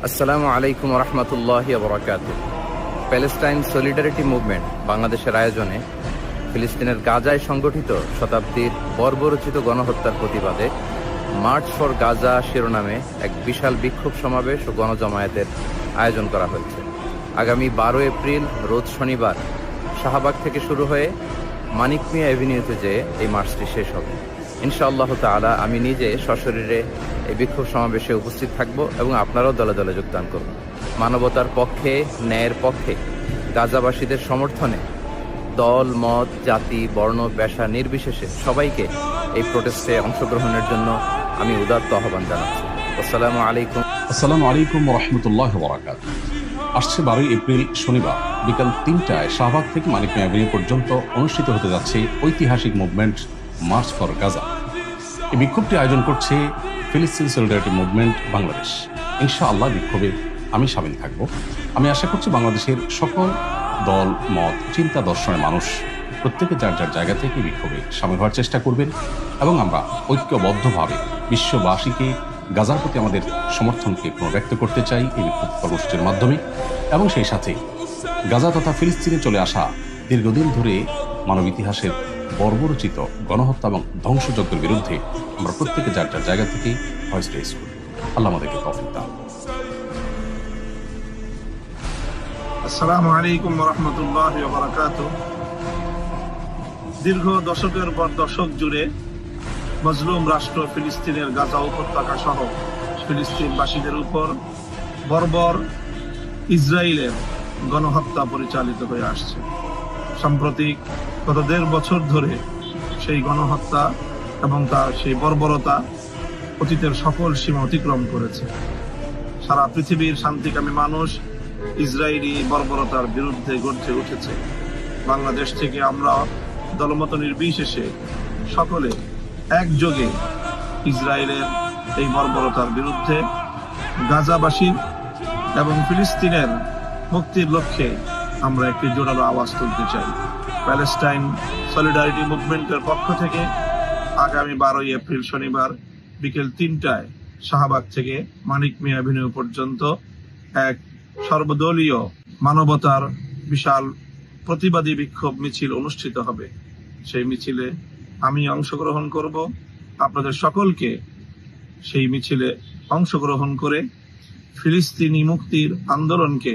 আসসালামু আলাইকুম রহমতুল্লাহি বরকাতুহ। প্যালেস্টাইন সলিডারিটি মুভমেন্ট বাংলাদেশের আয়োজনে ফিলিস্তিনের গাজায় সংগঠিত শতাব্দীর বর্বরচিত গণহত্যার প্রতিবাদে মার্চ ফর গাজা শিরোনামে এক বিশাল বিক্ষোভ সমাবেশ ও গণজমায়েতের আয়োজন করা হয়েছে। আগামী 12 এপ্রিল রোজ শনিবার শাহবাগ থেকে শুরু হয়ে মানিক মিয়া অ্যাভিনিউতে যেয়ে এই মার্চটি শেষ হবে। ইনশাআল্লাহ তাআলা আমি নিজে সশরীরে এই বিক্ষোভ সমাবেশে উপস্থিত থাকব এবং আপনারাও দলে দলে যোগদান করুন। মানবতার পক্ষে, ন্যায়ের পক্ষে, গাজাবাসীদের সমর্থনে দল, মত, জাতি, বর্ণ, পেশা নির্বিশেষে সবাইকে এই প্রোটেস্টে অংশগ্রহণের জন্য আমি উদাত্ত আহ্বান জানাচ্ছি। আসসালামু আলাইকুম। আসসালামু আলাইকুম রহমতুল্লাহ বরাকাতুহু। আসছে 12 এপ্রিল শনিবার বিকাল 3টায় শাহবাগ থেকে মানিক মিয়া অ্যাভিনিউ পর্যন্ত অনুষ্ঠিত হতে যাচ্ছে ঐতিহাসিক মুভমেন্ট মার্চ ফর গাজা। এই বিক্ষোভটি আয়োজন করছে ফিলিস্তিন সলিডারিটি মুভমেন্ট বাংলাদেশ। ইনশাআল্লাহ বিক্ষোভে আমি সামিল থাকব। আমি আশা করছি বাংলাদেশের সকল দল, মত, চিন্তা দর্শনের মানুষ প্রত্যেকে যার যার জায়গা থেকে বিক্ষোভে সামিল হওয়ার চেষ্টা করবেন এবং আমরা ঐক্যবদ্ধভাবে বিশ্ববাসীকে গাজার প্রতি আমাদের সমর্থনকে পুনর্ব্যক্ত করতে চাই এই বিক্ষোভ কর্মসূচির মাধ্যমে। এবং সেই সাথে গাজা তথা ফিলিস্তিনে চলে আসা দীর্ঘদিন ধরে মানব ইতিহাসের বর্বরচিত গণহত্যা এবং ধ্বংসযজ্ঞের বিরুদ্ধে আমরা প্রত্যেকে যার যার জায়গা থেকে ভয়েস রেজ করি। আল্লাহ আমাদেরকে তৌফিক দান। আসসালামু আলাইকুম রহমতুল্লাহি ওয়া বারাকাতুহু। দীর্ঘ দশকের পর দশক জুড়ে মজলুম রাষ্ট্র ফিলিস্তিনের গাজা উপত্যকা সহ ফিলিস্তিনবাসীদের উপর বর্বর ইসরায়েলের গণহত্যা পরিচালিত হয়ে আসছে। সাম্প্রতিক গত 1.5 বছর ধরে সেই গণহত্যা এবং তার সেই বর্বরতা অতীতের সকল সীমা অতিক্রম করেছে। সারা পৃথিবীর শান্তিকামী মানুষ ইসরায়েলি বর্বরতার বিরুদ্ধে গর্জে উঠেছে। বাংলাদেশ থেকে আমরা দলমত নির্বিশেষে সকলে একযোগে ইসরায়েলের এই বর্বরতার বিরুদ্ধে গাজাবাসী এবং ফিলিস্তিনের মুক্তির লক্ষ্যে আমরা একটি জোরালো আওয়াজ তুলতে চাই। প্যালেস্টাইন সলিডারিটি মুভমেন্টের পক্ষ থেকে আগামী 12 এপ্রিল শনিবার বিকেল 3টায় শাহবাগ থেকে মানিক মিয়া অ্যাভিনিউ পর্যন্ত এক সর্বদলীয় মানবতার বিশাল প্রতিবাদী বিক্ষোভ মিছিল অনুষ্ঠিত হবে। সেই মিছিলে আমি অংশগ্রহণ করব। আপনাদের সকলকে সেই মিছিলে অংশগ্রহণ করে ফিলিস্তিনি মুক্তির আন্দোলনকে